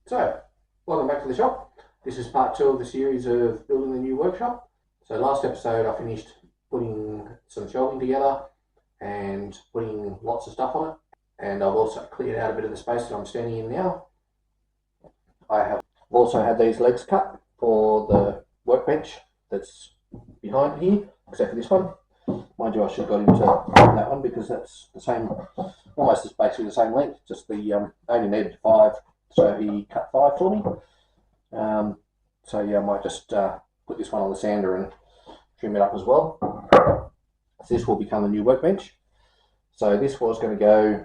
So, welcome back to the shop. This is part 2 of the series of building the new workshop. So last episode I finished putting some shelving together and putting lots of stuff on it. And I've also cleared out a bit of the space that I'm standing in now. I have also had these legs cut for the workbench that's behind here, except for this one. Mind you, I should have got into that one because that's the same, almost basically the same length, just the only needed 5. So he cut 5 for me. So yeah, I might just put this one on the sander and trim it up as well. So this will become the new workbench. So this was going to go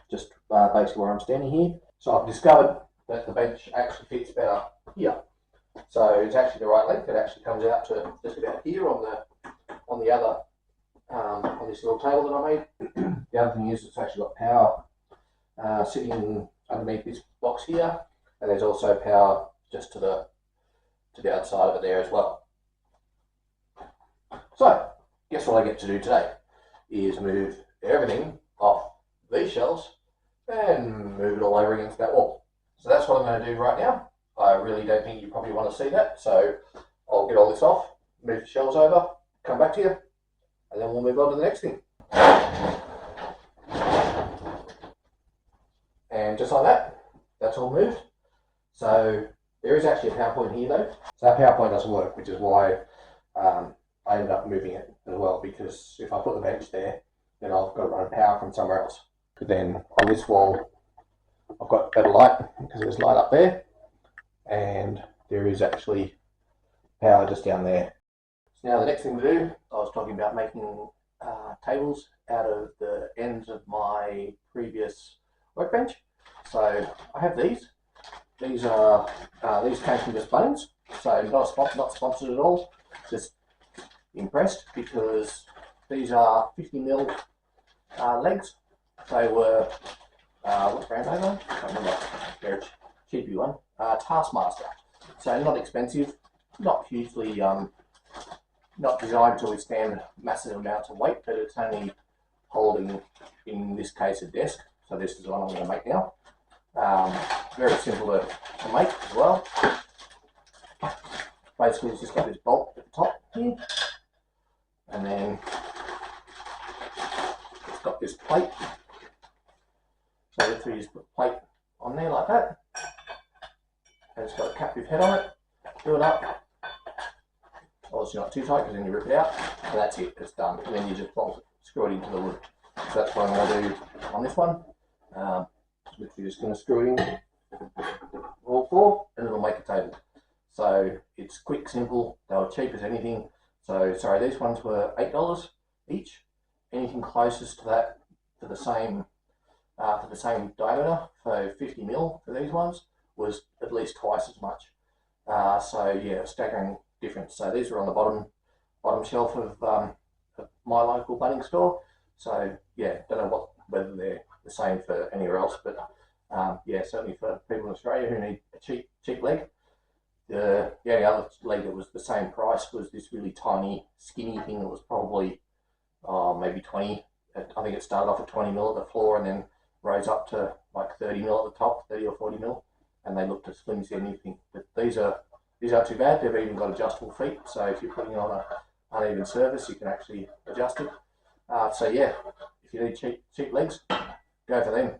just basically where I'm standing here. So I've discovered that the bench actually fits better here. So it's actually the right length. It actually comes out to just about here on the other on this little table that I made. The other thing is it's actually got power sitting underneath this box here, and there's also power just to the outside of it there as well. So guess what I get to do today is move everything off these shelves and move it all over against that wall. So that's what I'm going to do right now. I really don't think you probably want to see that, so I'll get all this off, move the shelves over, come back to you, and then we'll move on to the next thing. And just like that, that's all moved. So there is actually a PowerPoint here though. So that PowerPoint doesn't work, which is why I ended up moving it as well, because if I put the bench there, then I've got to run power from somewhere else. But then on this wall, I've got better light because there's light up there, and there is actually power just down there. So now the next thing to do, I was talking about making tables out of the ends of my previous workbench. So I have these. These came from just Bunnings, so not sponsored at all. Just impressed because these are 50mm legs. They were what brand are they? I can't remember. They're a cheapy one. Taskmaster. So not expensive, not hugely not designed to withstand massive amounts of weight, but it's only holding, in this case, a desk. So this is the one I'm going to make now. Very simple to make as well. Basically, it's just got this bolt at the top here, and then it's got this plate. So literally just put the plate on there like that, and it's got a captive head on it. Do it up. Obviously not too tight because then you rip it out, and that's it. It's done. And then you just bolt it, screw it into the wood. So that's what I'm going to do on this one. Literally just going to screw it in all 4 and it'll make a table. So it's quick, simple. They were cheap as anything. So sorry, these ones were $8 each. Anything closest to that for the same diameter, so 50mm for these ones, was at least twice as much. So yeah, staggering difference. So these are on the bottom shelf of my local Bunnings store. So yeah, don't know whether they're the same for anywhere else, but yeah, certainly for people in Australia who need a cheap leg. The only other leg that was the same price was this really tiny, skinny thing that was probably maybe 20. I think it started off at 20mm at the floor and then rose up to like 30mm at the top, 30 or 40mm, and they looked as slim as anything. But these aren't too bad. They've even got adjustable feet, so if you're putting it on an uneven surface, you can actually adjust it. So yeah, if you need cheap legs, go for them.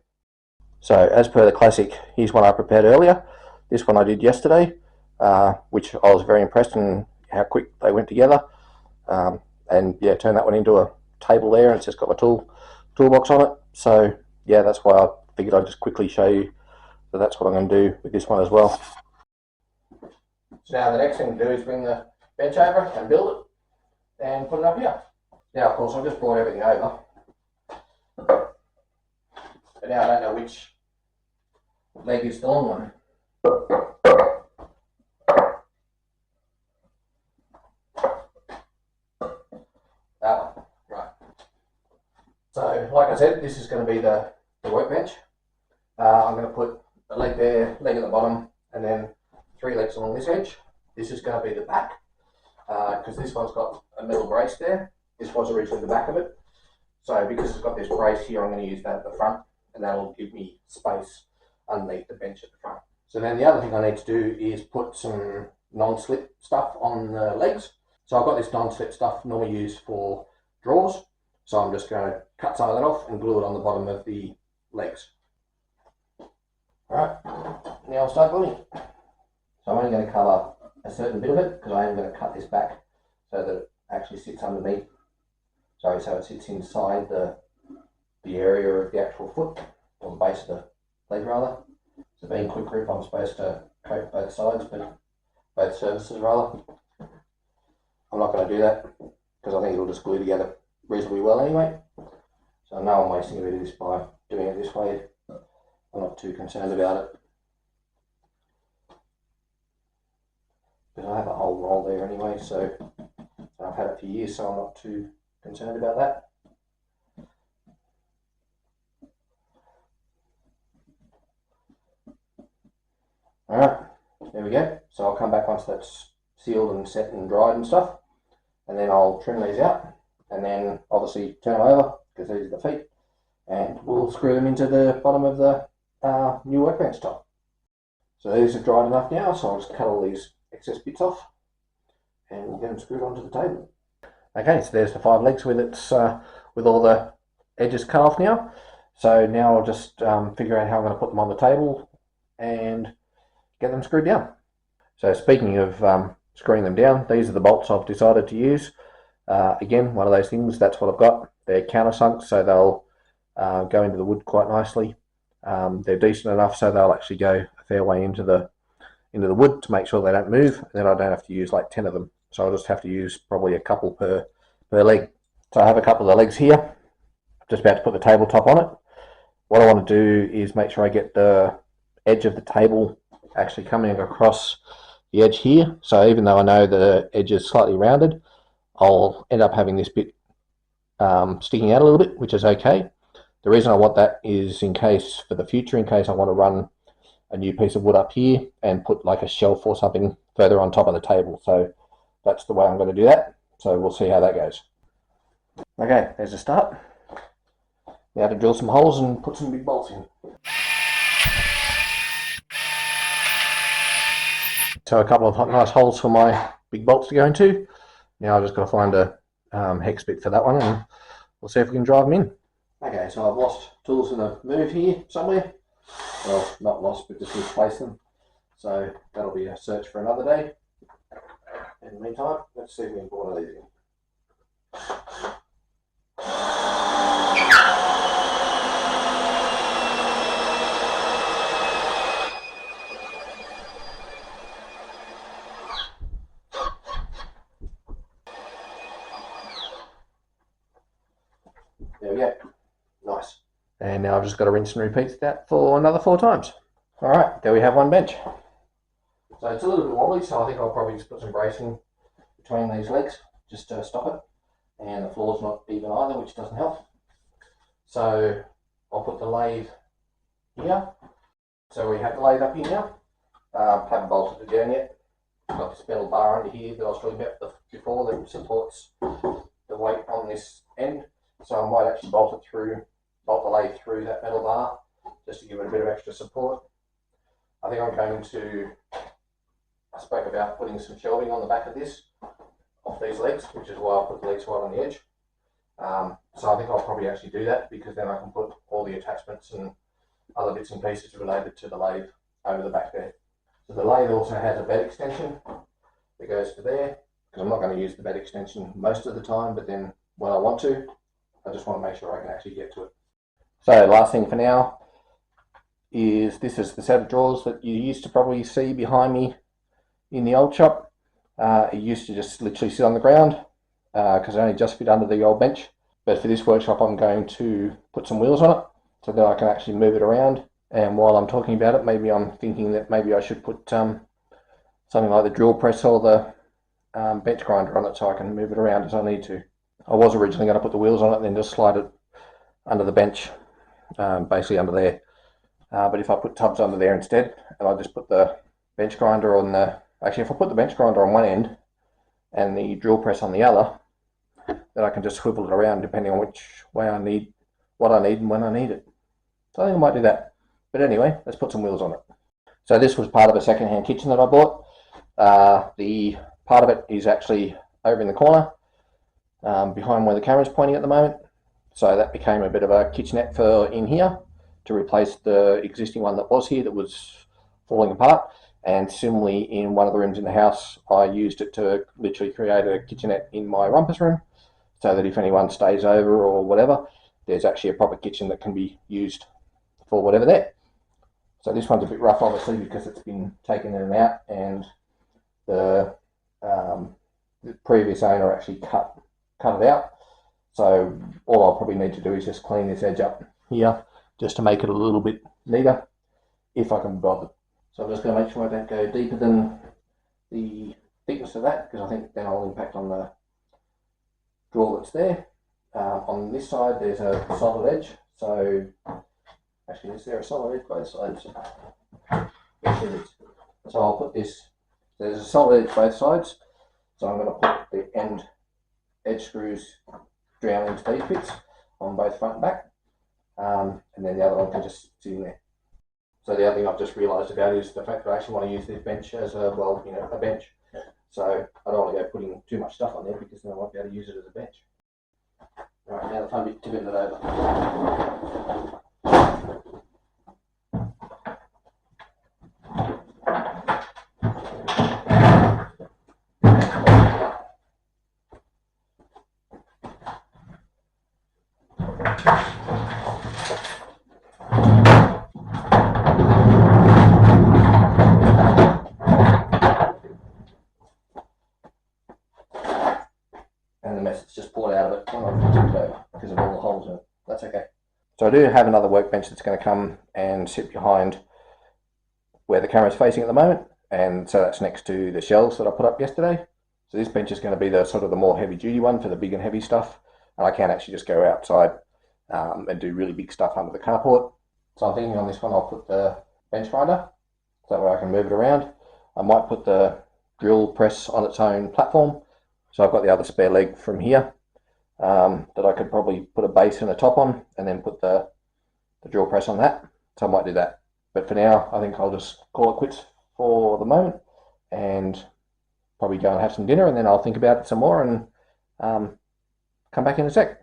So as per the classic, here's one I prepared earlier. This one I did yesterday, which I was very impressed in how quick they went together. And yeah, turn that one into a table there, and it's just got my toolbox on it. So yeah, that's why I figured I'd just quickly show you that that's what I'm going to do with this one as well. So now the next thing to do is bring the bench over and build it and put it up here. Now of course I've just brought everything over. But now I don't know which leg is the long one. That one, right. So like I said, this is going to be the workbench. I'm going to put a leg there, leg at the bottom, and then 3 legs along this edge. This is going to be the back, because this one's got a metal brace there. This was originally the back of it. So because it's got this brace here, I'm going to use that at the front, and that'll give me space underneath the bench at the front. So then the other thing I need to do is put some non-slip stuff on the legs. So I've got this non-slip stuff normally used for drawers. So I'm just going to cut some of that off and glue it on the bottom of the legs. Alright, now I'll start gluing. So I'm only going to cover a certain bit of it because I am going to cut this back so that it actually sits underneath. So it sits inside the area of the actual foot, or the base of the leg rather. So being quick grip, I'm supposed to coat both sides, but both surfaces rather. I'm not going to do that because I think it'll just glue together reasonably well anyway. So I know I'm wasting a bit of this by doing it this way. I'm not too concerned about it. Because I have a whole roll there anyway, so I've had it for years, so I'm not too concerned about that. Alright, there we go. So I'll come back once that's sealed and set and dried and stuff, and then I'll trim these out, and then obviously turn them over, because these are the feet, and we'll screw them into the bottom of the new workbench top. So these are dried enough now, so I'll just cut all these excess bits off, and we'll get them screwed onto the table. Okay, so there's the 5 legs with its with all the edges cut off now. So now I'll just figure out how I'm going to put them on the table and get them screwed down. So speaking of screwing them down, these are the bolts I've decided to use. Again, one of those things, that's what I've got. They're countersunk, so they'll go into the wood quite nicely. They're decent enough so they'll actually go a fair way into the wood to make sure they don't move, and then I don't have to use like 10 of them. So I'll just have to use probably a couple per leg. So I have a couple of the legs here. I'm just about to put the tabletop on it. What I want to do is make sure I get the edge of the table actually coming across the edge here. So even though I know the edge is slightly rounded, I'll end up having this bit sticking out a little bit, which is okay. The reason I want that is in case, for the future, in case I want to run a new piece of wood up here and put like a shelf or something further on top of the table. So that's the way I'm going to do that. So we'll see how that goes. Okay, there's a start. Now to drill some holes and put some big bolts in. So a couple of nice holes for my big bolts to go into. Now I've just got to find a hex bit for that one, and we'll see if we can drive them in. Okay, so I've lost tools in the move here somewhere. Well, not lost, but just misplaced them. So that'll be a search for another day. In the meantime, let's see if we can put one of these in. There we go. Nice. And now I've just got to rinse and repeat that for another 4 times. Alright, there we have one bench. So it's a little bit wobbly, so I think I'll probably just put some bracing between these legs just to stop it. And the floor's not even either, which doesn't help. So I'll put the lathe here. So we have the lathe up here now. Haven't bolted it down yet. Got this metal bar under here that I was talking about before that supports the weight on this end. So I might actually bolt the lathe through that metal bar just to give it a bit of extra support. I think I'm going to, I spoke about putting some shelving on the back of this, off these legs, which is why I put the legs right on the edge. So I think I'll probably actually do that, because then I can put all the attachments and other bits and pieces related to the lathe over the back there. So the lathe also has a bed extension that goes to there, because I'm not going to use the bed extension most of the time, but then when I want to, I just want to make sure I can actually get to it. So last thing for now is, this is the set of drawers that you used to probably see behind me in the old shop. It used to just literally sit on the ground because it only just fit under the old bench. But for this workshop, I'm going to put some wheels on it so that I can actually move it around. And while I'm talking about it, maybe I'm thinking that maybe I should put something like the drill press or the bench grinder on it so I can move it around as I need to. I was originally going to put the wheels on it and then just slide it under the bench, basically under there. But if I put tubs under there instead, and I just put the bench grinder on the... Actually, if I put the bench grinder on one end and the drill press on the other, then I can just swivel it around depending on which way I need, what I need and when I need it. So I think I might do that. But anyway, let's put some wheels on it. So this was part of a second-hand kitchen that I bought. The part of it is actually over in the corner, behind where the camera's pointing at the moment. So that became a bit of a kitchenette for in here to replace the existing one that was here that was falling apart. And similarly, in one of the rooms in the house, I used it to literally create a kitchenette in my rumpus room, so that if anyone stays over or whatever, there's actually a proper kitchen that can be used for whatever there. So this one's a bit rough, obviously, because it's been taken in and out, and the previous owner actually cut it out. So all I'll probably need to do is just clean this edge up here, just to make it a little bit neater, if I can be bothered. So I'm just going to make sure I don't go deeper than the thickness of that, because I think then I'll impact on the drawer that's there. On this side there's a solid edge, so actually is there a solid edge both sides? Yes, there is. So I'll put this, there's a solid edge both sides, so I'm going to put the end edge screws down into these bits on both front and back, and then the other one can just sit in there. So the other thing I've just realised about is the fact that I actually want to use this bench as a, well, you know, a bench. So I don't want to go putting too much stuff on there, because then I won't be able to use it as a bench. Alright, now the fun bit to bend it over. And the mess that's just poured out of it when I tipped it over because of all the holes in it. That's okay. So I do have another workbench that's going to come and sit behind where the camera's facing at the moment, and so that's next to the shelves that I put up yesterday. So this bench is going to be the sort of the more heavy duty one for the big and heavy stuff, and I can actually just go outside and do really big stuff under the carport. So I'm thinking on this one I'll put the bench grinder, so that way I can move it around. I might put the drill press on its own platform, so I've got the other spare leg from here that I could probably put a base and a top on, and then put the drill press on that. So I might do that. But for now, I think I'll just call it quits for the moment, and probably go and have some dinner, and then I'll think about it some more and come back in a sec.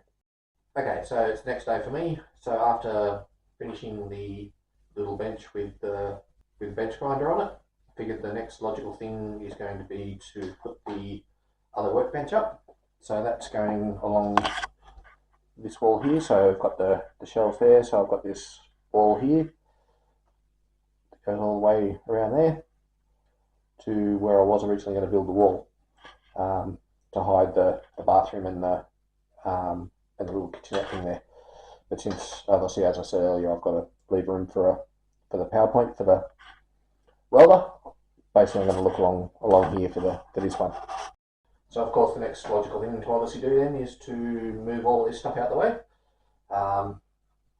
Okay, so it's the next day for me. So after finishing the little bench with the bench grinder on it, I figured the next logical thing is going to be to put the other workbench up. So that's going along this wall here. So I've got the shelves there, so I've got this wall here that goes all the way around there to where I was originally going to build the wall, to hide the bathroom and the little kitchenette thing there. But since, obviously, as I said earlier, I've got to leave room for the power point for the welder, basically I'm going to look along here for this one. So of course the next logical thing to obviously do then is to move all of this stuff out the way. Of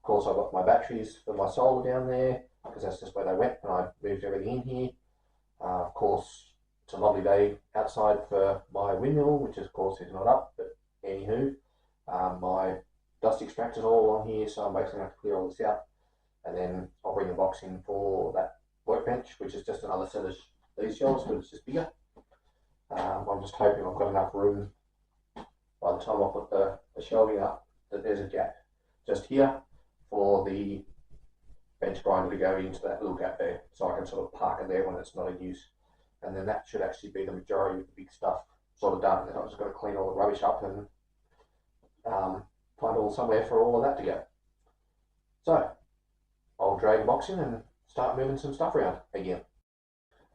course I've got my batteries for my solar down there, because that's just where they went when I moved everything in here. Of course it's a lovely day outside for my windmill, which of course is not up, but anywho, my dust extractor's all along here, so I'm basically going to have to clear all this out, and then I'll bring the box in for that workbench, which is just another set of these shelves, but it's just bigger. I'm just hoping I've got enough room by the time I put the shelving up that there's a gap just here for the bench grinder to go into that little gap there, so I can sort of park it there when it's not in use. And then that should actually be the majority of the big stuff sort of done. Then I've just got to clean all the rubbish up and find all somewhere for all of that to go. So I'll drag the box in and start moving some stuff around again.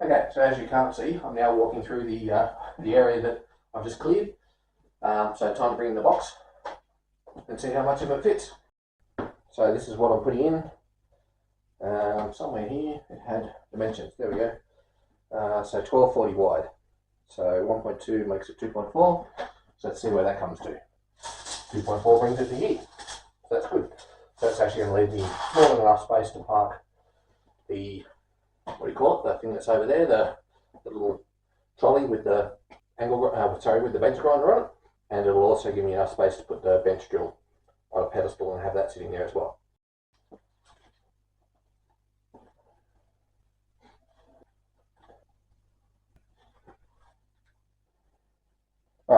Okay, so as you can't see, I'm now walking through the area that I've just cleared. So time to bring in the box and see how much of it fits. So this is what I'm putting in. Somewhere here it had dimensions. There we go. So 1240 wide. So 1.2 makes it 2.4. So let's see where that comes to. 2.4 brings it to here. So that's good. So it's actually going to leave me more than enough space to park the, what do you call it, the thing that's over there, the little trolley with the with the bench grinder on it, and it'll also give me enough space to put the bench drill on a pedestal and have that sitting there as well.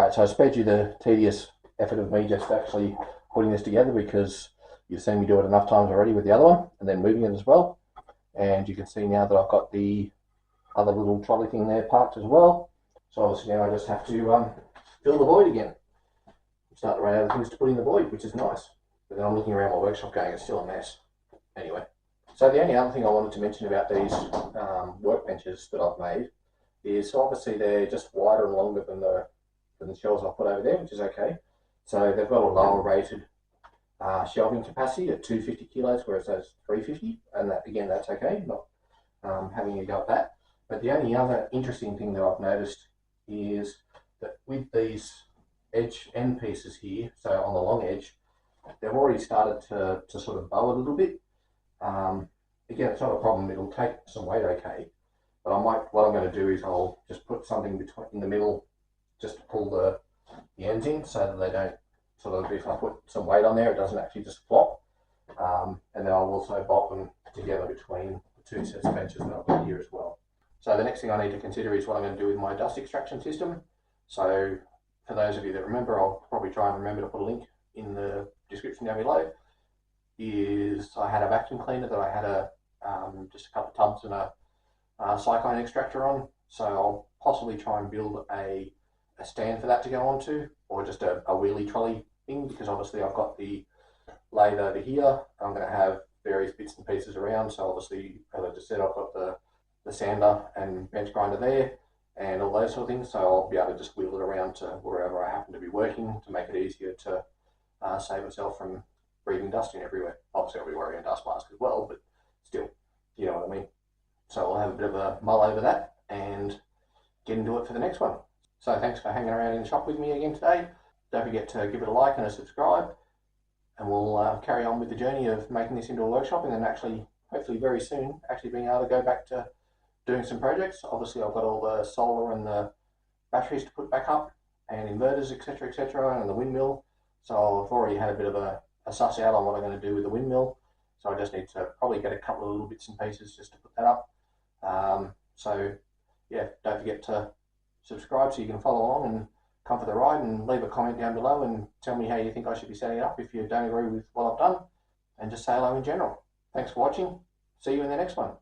Alright, so I spared you the tedious effort of me just actually putting this together, because you've seen me do it enough times already with the other one, and then moving it as well. And you can see now that I've got the other little trolley thing there parked as well. So obviously now I just have to fill the void again. Start to run out of things to put in the void, which is nice. But then I'm looking around my workshop going, it's still a mess. Anyway, so the only other thing I wanted to mention about these workbenches that I've made is, so obviously they're just wider and longer than the shelves I've put over there, which is okay. So they've got a lower rated shelving capacity at 250 kilos, whereas those 350, and that, again, that's okay, not having a go at that. But the only other interesting thing that I've noticed is that with these edge end pieces here, so on the long edge, they've already started to sort of bow a little bit. Again, it's not a problem, it'll take some weight okay, but what I'm going to do is I'll just put something in the middle just to pull the ends in, so that they don't sort of, if I put some weight on there, it doesn't actually just flop. And then I'll also bolt them together between the two sets of benches that I've got here as well. So the next thing I need to consider is what I'm going to do with my dust extraction system. So for those of you that remember, I'll probably try and remember to put a link in the description down below, is I had a vacuum cleaner that I had just a couple of tubs and a cyclone extractor on. So I'll possibly try and build a stand for that to go onto, or just a wheelie trolley thing, because obviously I've got the lathe over here. I'm going to have various bits and pieces around. So obviously, as I just said, I've got the sander and bench grinder there and all those sort of things. So I'll be able to just wheel it around to wherever I happen to be working to make it easier to save myself from breathing dust in everywhere. Obviously, I'll be wearing a dust mask as well, but still, you know what I mean. So I'll have a bit of a mull over that and get into it for the next one. So thanks for hanging around in the shop with me again today. Don't forget to give it a like and a subscribe, and we'll carry on with the journey of making this into a workshop, and then actually, hopefully very soon, actually being able to go back to doing some projects. Obviously, I've got all the solar and the batteries to put back up, and inverters, etc., and the windmill. So I've already had a bit of a suss out on what I'm going to do with the windmill. So I just need to probably get a couple of little bits and pieces just to put that up. So yeah, don't forget to subscribe so you can follow along and come for the ride, and leave a comment down below and tell me how you think I should be setting it up if you don't agree with what I've done, and just say hello in general. Thanks for watching. See you in the next one.